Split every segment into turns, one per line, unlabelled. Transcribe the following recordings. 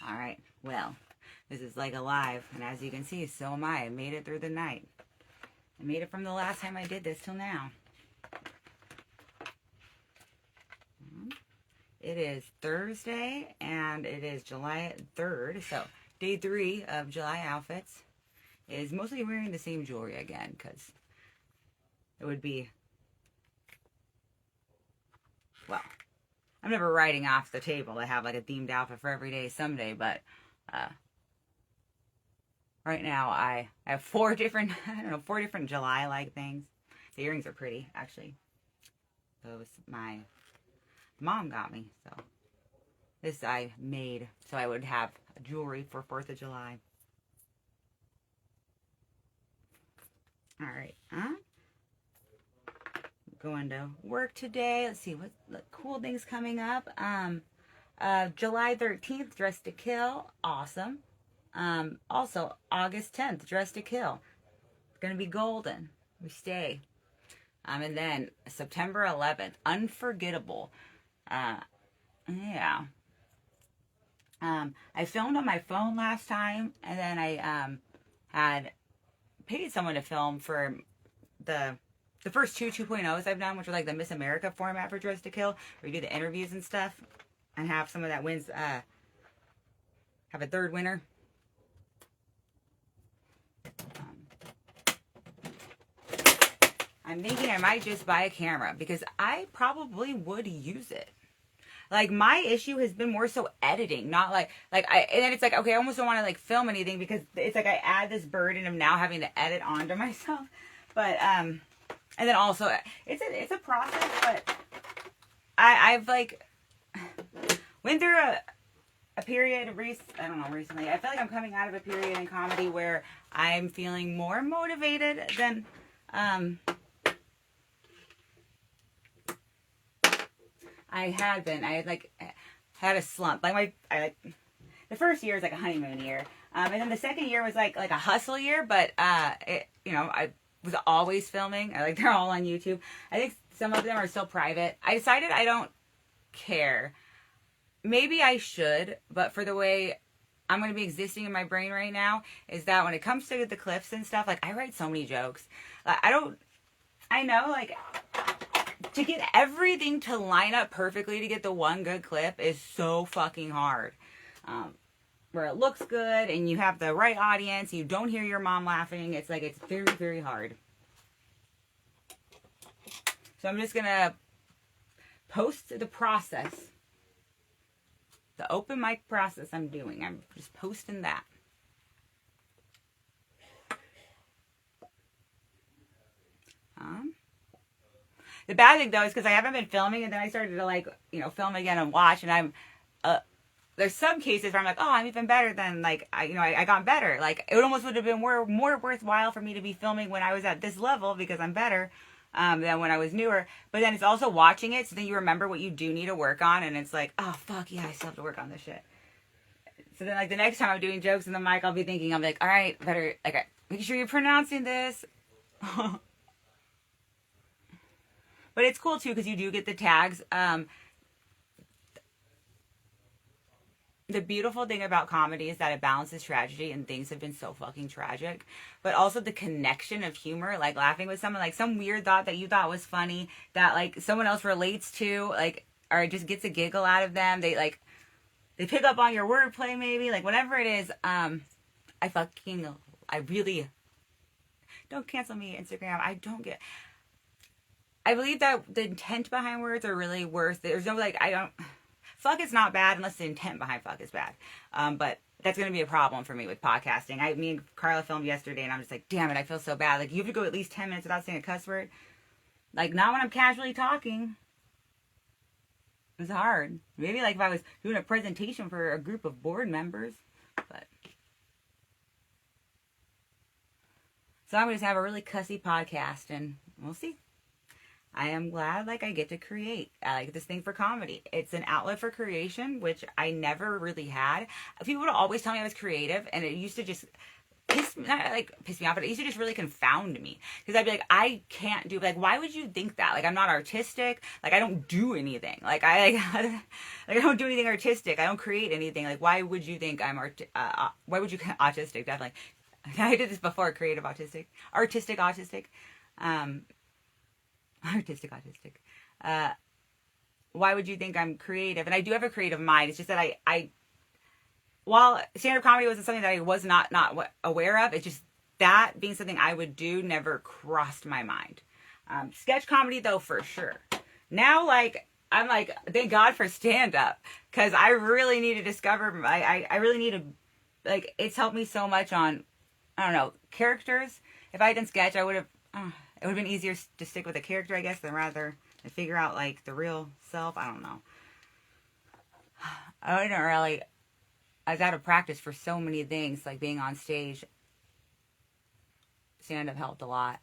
Alright, well, this is like a live, and as you can see, so am I. I made it through the night. I made it from the last time I did this till now. It is Thursday, and it is July 3rd, so day 3 of July outfits is mostly wearing the same jewelry again, because it would be, well, I'm never writing off the table to have like a themed outfit for every day someday, but right now I have 4 different, four different July-like things. The earrings are pretty, actually. Those my mom got me, so this I made so I would have jewelry for 4th of July. Alright, going to work today. Let's see what cool things coming up. July 13th, Dress to Kill. Awesome. Also, August 10th, Dress to Kill. It's going to be golden. We stay. And then September 11th, Unforgettable. Yeah. I filmed on my phone last time, and then I had paid someone to film for the first 2.0s I've done, which are like the Miss America format for Dress to Kill, where you do the interviews and stuff, and have some of that wins, have a 3rd winner. I'm thinking I might just buy a camera, because I probably would use it. Like, my issue has been more so editing, not and then it's like, okay, I almost don't want to, like, film anything, because it's like I add this burden of now having to edit onto myself. But, and then also, it's a process, but I've, like, went through a period, recently. I feel like I'm coming out of a period in comedy where I'm feeling more motivated than, I had been. I had a slump. The first year was like a honeymoon year, and then the second year was like a hustle year. But I was always filming. They're all on YouTube. I think some of them are still private. I decided I don't care. Maybe I should, but for the way I'm going to be existing in my brain right now, is that when it comes to the clips and stuff, I write so many jokes. To get everything to line up perfectly to get the one good clip is so fucking hard. Where it looks good and you have the right audience, you don't hear your mom laughing. It's very, very hard. So I'm just going to post the process. The open mic process I'm doing. I'm just posting that. The bad thing, though, is because I haven't been filming, and then I started to, film again and watch, and I'm, there's some cases where I'm like, oh, I'm even better than, I got better. It almost would have been more worthwhile for me to be filming when I was at this level, because I'm better, than when I was newer. But then it's also watching it, so then you remember what you do need to work on, and it's like, oh, fuck, yeah, I still have to work on this shit. So then, the next time I'm doing jokes in the mic, I'll be thinking, I'm like, all right, better, make sure you're pronouncing this. But it's cool, too, because you do get the tags. The beautiful thing about comedy is that it balances tragedy, and things have been so fucking tragic. But also the connection of humor, laughing with someone, some weird thought that you thought was funny, that, someone else relates to, or just gets a giggle out of them. They pick up on your wordplay, maybe. Whatever it is, I really... Don't cancel me, Instagram. I believe that the intent behind words are really worth it. There's no, fuck is not bad unless the intent behind fuck is bad. But that's going to be a problem for me with podcasting. Me and Carla filmed yesterday, and I'm just like, damn it, I feel so bad. You have to go at least 10 minutes without saying a cuss word. Not when I'm casually talking. It's hard. Maybe, if I was doing a presentation for a group of board members. But. So I'm going to just have a really cussy podcast, and we'll see. I am glad, I get to create. I like this thing for comedy. It's an outlet for creation, which I never really had. People would always tell me I was creative, and it used to just piss me off, but it used to just really confound me. Because I'd be like, I can't do, like, why would you think that? Like, I'm not artistic. Like, I don't do anything. Like, I don't do anything artistic. I don't create anything. Like, why would you think I'm why would you, autistic, definitely. I did this before, creative autistic. Artistic autistic. Artistic autistic. Why would you think I'm creative? And I do have a creative mind. It's just that while stand-up comedy wasn't something that I was not aware of, it's just that being something I would do never crossed my mind. Sketch comedy, though, for sure. Now, like, I'm like, thank God for stand-up, because I really need to discover, I really need to, like, it's helped me so much on, I don't know, characters. If I had done sketch, I would have, it would have been easier to stick with a character, I guess, than rather than figure out, like, the real self. I don't know. I didn't really, I was out of practice for so many things, like being on stage. Stand-up helped a lot.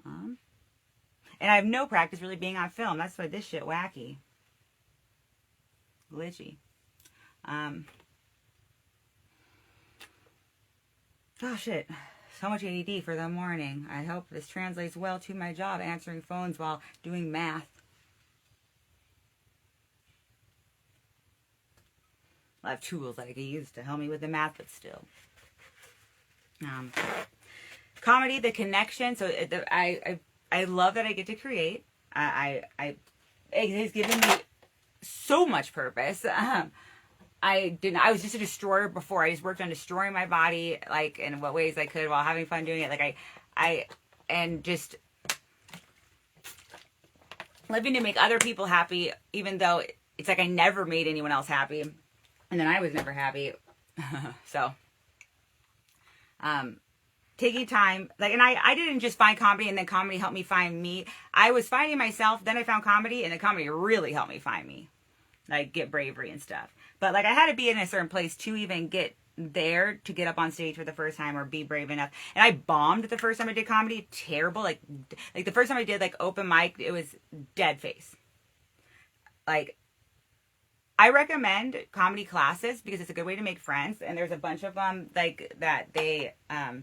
And I have no practice really being on film. That's why this shit wacky. Glitchy. Oh, shit. So much ADD for the morning. I hope this translates well to my job, answering phones while doing math. I have tools that I can use to help me with the math, but still. Comedy, the connection. So I love that I get to create. It has given me so much purpose. I was just a destroyer before. I just worked on destroying my body, like, in what ways I could while having fun doing it. Like, and just living to make other people happy, even though it's like I never made anyone else happy. And then I was never happy. So, taking time, like, and I didn't just find comedy and then comedy helped me find me. I was finding myself, then I found comedy, and the comedy really helped me find me. Like, get bravery and stuff. But, like, I had to be in a certain place to even get there, to get up on stage for the first time or be brave enough. And I bombed the first time I did comedy. Terrible. Like the first time I did, like, open mic, it was dead face. Like, I recommend comedy classes because it's a good way to make friends. And there's a bunch of them, like, that they, I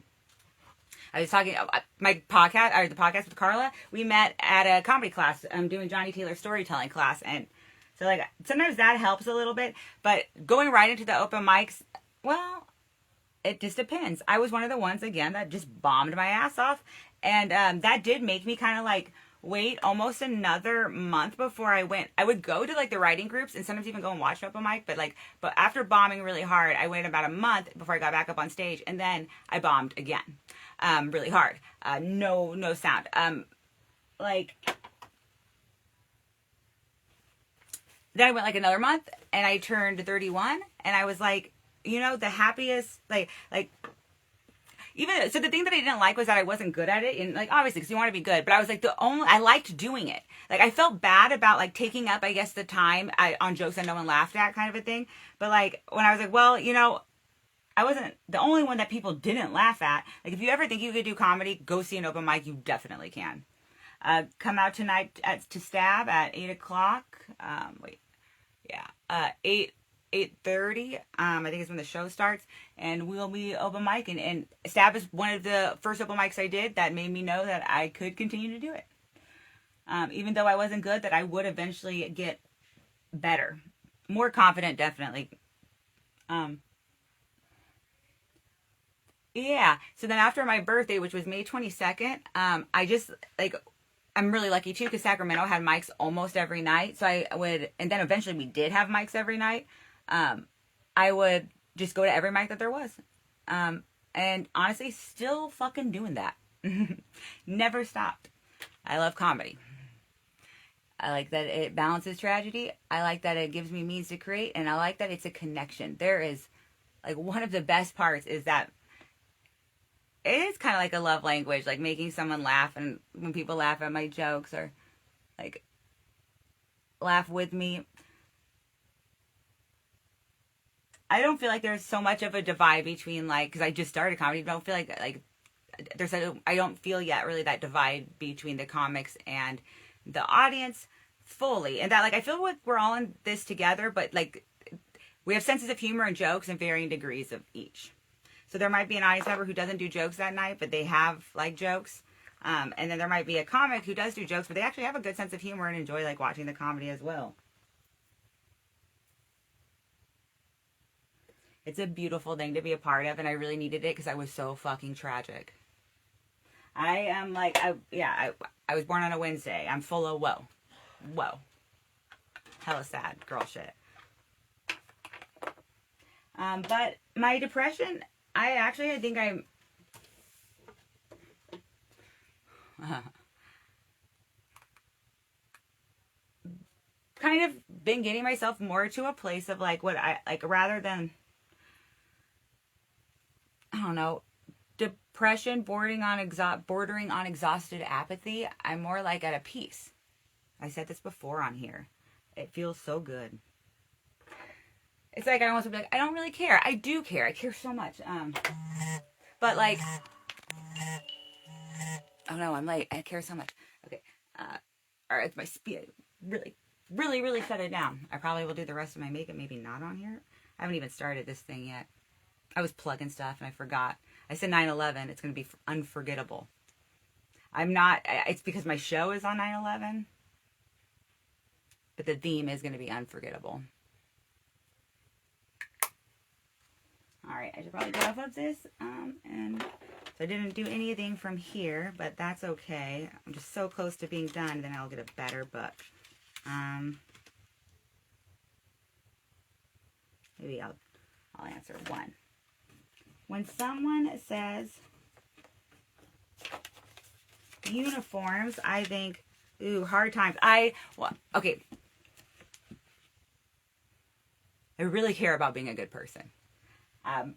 was talking, my podcast, or the podcast with Carla, we met at a comedy class, doing Johnny Taylor's storytelling class. And so, like, sometimes that helps a little bit. But going right into the open mics, well, it just depends. I was one of the ones, again, that just bombed my ass off. And that did make me kind of, like, wait almost another month before I went. I would go to, like, the writing groups and sometimes even go and watch open mic. But after bombing really hard, I waited about a month before I got back up on stage. And then I bombed again, really hard. No sound. Then I went, like, another month and I turned 31 and I was like, you know, the happiest, even, so the thing that I didn't like was that I wasn't good at it, and, like, obviously, because you want to be good, but I was, like, I liked doing it. Like, I felt bad about, like, taking up, I guess, the time on jokes that no one laughed at, kind of a thing. But, like, when I was like, well, you know, I wasn't the only one that people didn't laugh at. Like, if you ever think you could do comedy, go see an open mic. You definitely can. Come out tonight to Stab at 8 o'clock. 8:30, I think is when the show starts, and we'll be open mic, and Stab is one of the first open mics I did that made me know that I could continue to do it. Even though I wasn't good, that I would eventually get better. More confident, definitely. Yeah, so then after my birthday, which was May 22nd, I just, like, I'm really lucky too, because Sacramento had mics almost every night. So I would, and then eventually we did have mics every night. I would just go to every mic that there was. And honestly, still fucking doing that. Never stopped. I love comedy. I like that it balances tragedy. I like that it gives me means to create. And I like that it's a connection. There is, like, one of the best parts is that it is kind of like a love language, like making someone laugh, and when people laugh at my jokes or, like, laugh with me. I don't feel like there's so much of a divide between, like, because I just started comedy, I don't feel like I don't feel yet really that divide between the comics and the audience fully. And that, like, I feel like we're all in this together, but, like, we have senses of humor and jokes and varying degrees of each. So there might be an audience member who doesn't do jokes that night, but they have like jokes. And then there might be a comic who does do jokes, but they actually have a good sense of humor and enjoy like watching the comedy as well. It's a beautiful thing to be a part of, and I really needed it because I was so fucking tragic. I am like, I was born on a Wednesday. I'm full of whoa. Hella sad girl shit. But my depression, I think I'm kind of been getting myself more to a place of like what I like, rather than, I don't know, depression bordering on exhausted apathy. I'm more like at a peace. I said this before on here. It feels so good. It's like I almost would be like, I don't really care. I do care. I care so much. But like, oh no, I'm like, I care so much. Okay. All right, it's my speed. Really shut it down. I probably will do the rest of my makeup, maybe not on here. I haven't even started this thing yet. I was plugging stuff and I forgot. I said 9/11. It's going to be unforgettable. I'm not, it's because my show is on 9/11. But the theme is going to be unforgettable. Alright, I should probably get off of this. And so I didn't do anything from here, but that's okay. I'm just so close to being done, then I'll get a better book. Maybe I'll answer one. When someone says uniforms, I think, ooh, hard times. Okay. I really care about being a good person. I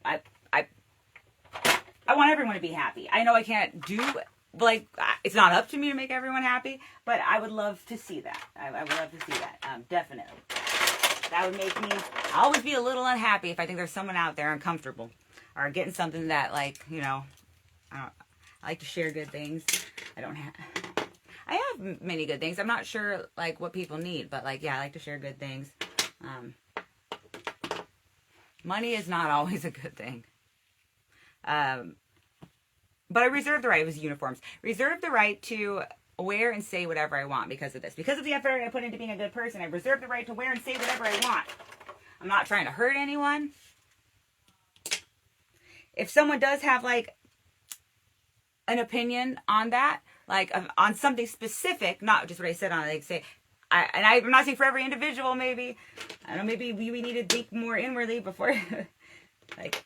want everyone to be happy. I know I can't do, like, it's not up to me to make everyone happy, but I would love to see that. I would love to see that, definitely. That would make me, I'll always be a little unhappy if I think there's someone out there uncomfortable or getting something that, like, you know, I like to share good things. I have many good things. I'm not sure, like, what people need, but, like, yeah, I like to share good things. Money is not always a good thing. But I reserve the right, it was uniforms. Reserve the right to wear and say whatever I want because of this. Because of the effort I put into being a good person, I reserve the right to wear and say whatever I want. I'm not trying to hurt anyone. If someone does have, like, an opinion on that, like, on something specific, not just what I said on, like, say, I'm not saying for every individual, maybe. I don't know, maybe we need to think more inwardly before, like,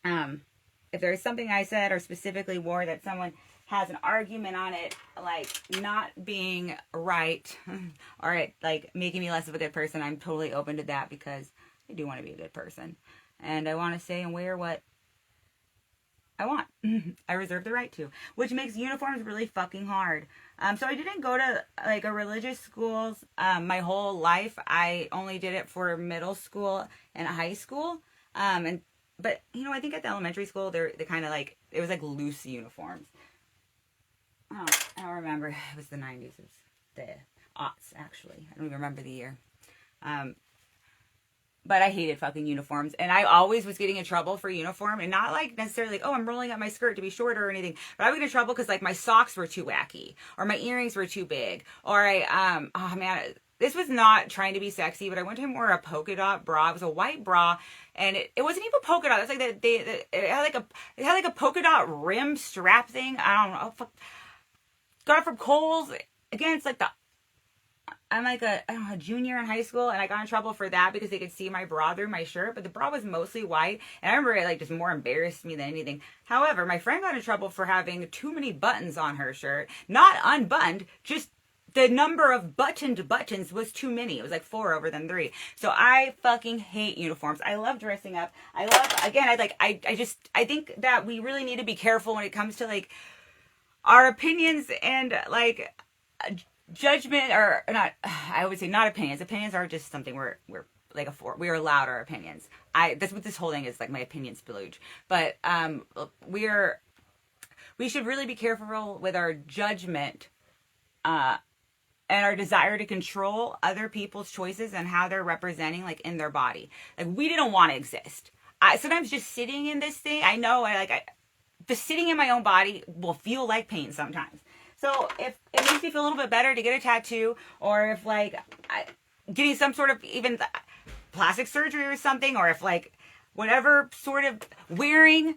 if there's something I said or specifically wore that someone has an argument on it, like, not being right, or like, making me less of a good person, I'm totally open to that because I do want to be a good person. And I want to say and wear what I want. I reserve the right to, which makes uniforms really fucking hard. So I didn't go to, like, a religious schools my whole life. I only did it for middle school and high school. But you know, I think at the elementary school they kind of like, it was like loose uniforms. I don't remember. It was the 90s. It was the aughts, actually. I don't even remember the year. But I hated fucking uniforms. And I always was getting in trouble for uniform. And not like necessarily like, oh, I'm rolling up my skirt to be shorter or anything. But I would get in trouble because, like, my socks were too wacky. Or my earrings were too big. Or oh man, this was not trying to be sexy. But I went to wear a polka dot bra. It was a white bra. And it wasn't even polka dot. It's like it had like a polka dot rim strap thing. I don't know. Oh, fuck. Got it from Kohl's. Again, it's like I'm like a junior in high school, and I got in trouble for that because they could see my bra through my shirt, but the bra was mostly white, and I remember it, like, just more embarrassed me than anything. However, my friend got in trouble for having too many buttons on her shirt. Not unbuttoned, just the number of buttoned buttons was too many. It was like 4 over than 3. So I fucking hate uniforms. I love dressing up. I think that we really need to be careful when it comes to, like, our opinions and, like, judgment, or not. I would say not opinions. Opinions are just something we're we are allowed our opinions. That's what this whole thing is, like, my opinion splooge. But we should really be careful with our judgment and our desire to control other people's choices and how they're representing, like, in their body. Like, we didn't want to exist. sometimes just sitting in this thing, I know just sitting in my own body will feel like pain sometimes. So if it makes me feel a little bit better to get a tattoo, or if like getting some sort of even plastic surgery or something, or if like whatever sort of wearing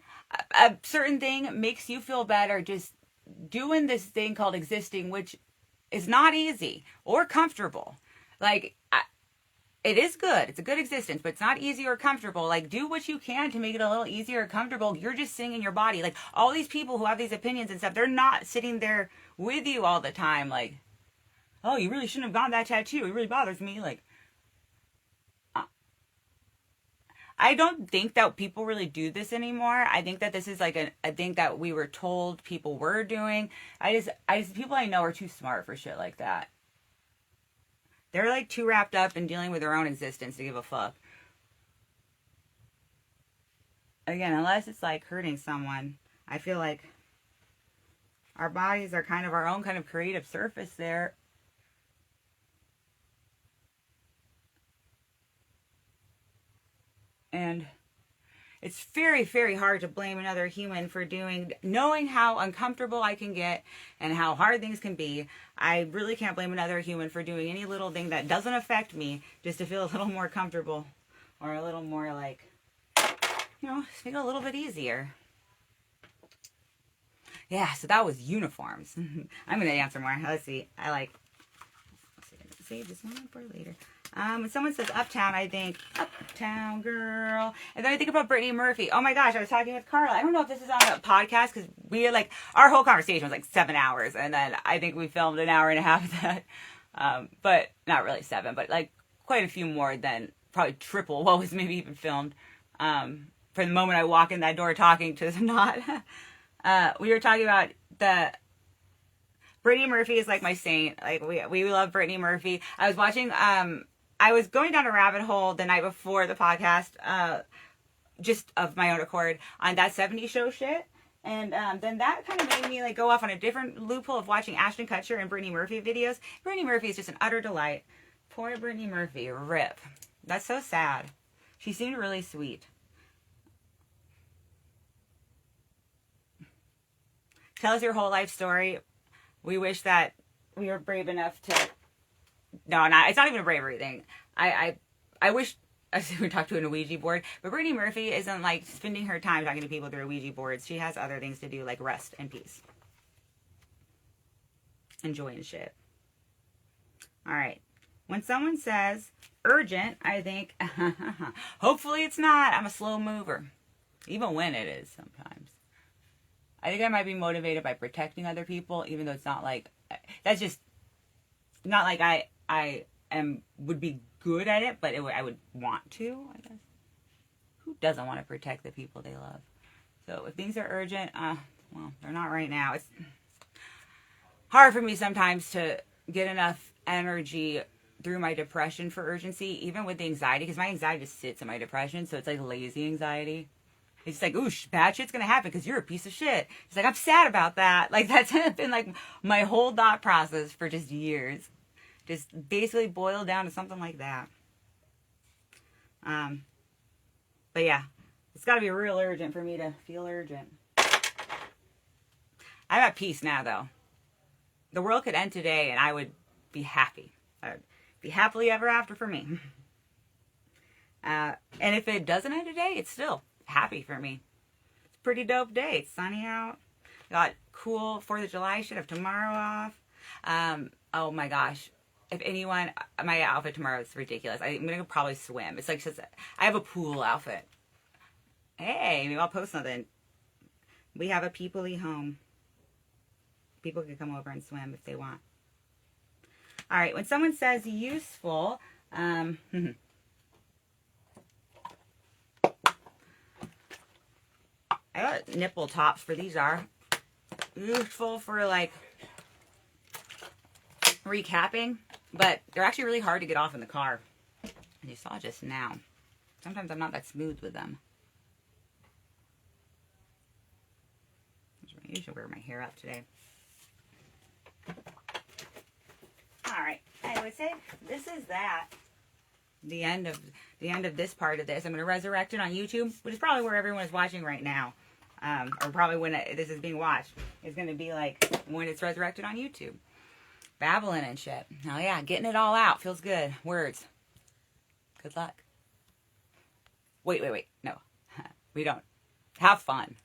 a certain thing makes you feel better, just doing this thing called existing, which is not easy or comfortable. Like, it is good. It's a good existence, but it's not easy or comfortable. Like, do what you can to make it a little easier or comfortable. You're just sitting in your body. Like, all these people who have these opinions and stuff, they're not sitting there with you all the time. Like, oh, you really shouldn't have gotten that tattoo. It really bothers me. Like, I don't think that people really do this anymore. I think that this is like a thing that we were told people were doing. People I know are too smart for shit like that. They're like too wrapped up in dealing with their own existence to give a fuck. Again, unless it's like hurting someone, I feel like our bodies are kind of our own kind of creative surface there. And it's very, very hard to blame another human for knowing how uncomfortable I can get and how hard things can be. I really can't blame another human for doing any little thing that doesn't affect me just to feel a little more comfortable or a little more like, just make it a little bit easier. Yeah, so that was uniforms. I'm going to answer more. Let's see. Save this one for later. When someone says Uptown, I think, Uptown Girl. And then I think about Brittany Murphy. Oh my gosh, I was talking with Carla. I don't know if this is on a podcast, because we had our whole conversation was like 7 hours. And then I think we filmed an hour and a half of that. But not really 7, but like quite a few more than probably triple what was maybe even filmed. For the moment I walk in that door talking to not. We were talking about Brittany Murphy is like my saint. Like we love Brittany Murphy. I was watching, I was going down a rabbit hole the night before the podcast, just of my own accord, on that 70s show shit. And then that kind of made me like go off on a different loophole of watching Ashton Kutcher and Brittany Murphy videos. Brittany Murphy is just an utter delight. Poor Brittany Murphy, rip. That's so sad. She seemed really sweet. Tell us your whole life story. We wish that we were brave enough to... No, it's not even a bravery thing. I wish I would talk to an Ouija board. But Brittany Murphy isn't like spending her time talking to people through Ouija boards. She has other things to do, like rest and peace. Enjoy and shit. Alright. When someone says urgent, I think, hopefully it's not. I'm a slow mover. Even when it is sometimes. I think I might be motivated by protecting other people, even though it's not like... That's just... Not like I would be good at it, but I would want to, I guess. Who doesn't want to protect the people they love? So if things are urgent, well, they're not right now. It's hard for me sometimes to get enough energy through my depression for urgency, even with the anxiety, because my anxiety just sits in my depression, so it's like lazy anxiety. It's like, ooh, bad shit's gonna happen because you're a piece of shit. It's like, I'm sad about that. Like, that's been like my whole thought process for just years. Just basically boiled down to something like that. But yeah, it's gotta be real urgent for me to feel urgent. I'm at peace now, though. The world could end today and I would be happy. I would be happily ever after for me. And if it doesn't end today, it's still happy for me. It's a pretty dope day. It's sunny out. Got cool 4th of July. Should have tomorrow off. Oh my gosh. If anyone, my outfit tomorrow is ridiculous. I'm going to probably swim. It's like, I have a pool outfit. Hey, maybe I'll post something. We have a people-y home. People can come over and swim if they want. All right. When someone says useful, I got nipple tops for these are useful for like recapping, but they're actually really hard to get off in the car. As you saw just now. Sometimes I'm not that smooth with them. I usually wear my hair up today. Alright, I would say this is that. the end of this part of this. I'm gonna resurrect it on YouTube, which is probably where everyone is watching right now, or probably when this is being watched. It's gonna be like when it's resurrected on YouTube, babbling and shit. Oh yeah, getting it all out feels good. Words. Good luck. Wait. No, we don't. Have fun.